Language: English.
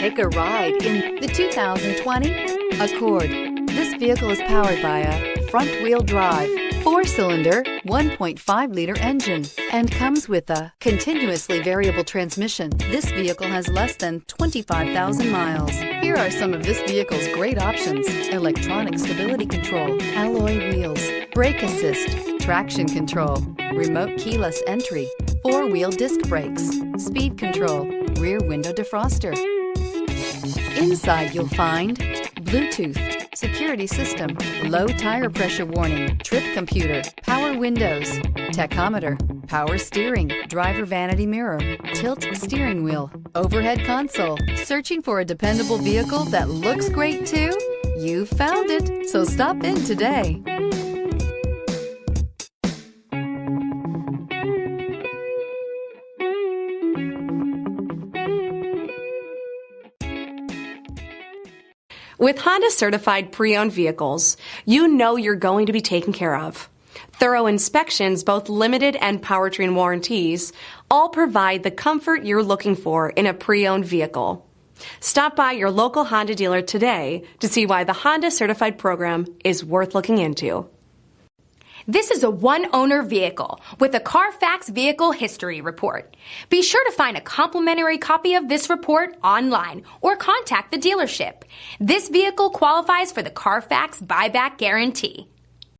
Take a ride in the 2020 Accord. This vehicle is powered by a front-wheel drive, 4-cylinder, 1.5-liter engine, and comes with a continuously variable transmission. This vehicle has less than 25,000 miles. Here are some of this vehicle's great options: electronic stability control, alloy wheels, brake assist, traction control, remote keyless entry, 4-wheel disc brakes, speed control, rear window defroster. Inside you'll find Bluetooth, security system, low tire pressure warning, trip computer, power windows, tachometer, power steering, driver vanity mirror, tilt steering wheel, overhead console. Searching for a dependable vehicle that looks great too? You found it, so stop in today. With Honda certified pre-owned vehicles, you know you're going to be taken care of. Thorough inspections, both limited and powertrain warranties, all provide the comfort you're looking for in a pre-owned vehicle. Stop by your local Honda dealer today to see why the Honda certified program is worth looking into. This is a one-owner vehicle with a CARFAX Vehicle History Report. Be sure to find a complimentary copy of this report online or contact the dealership. This vehicle qualifies for the CARFAX Buyback Guarantee.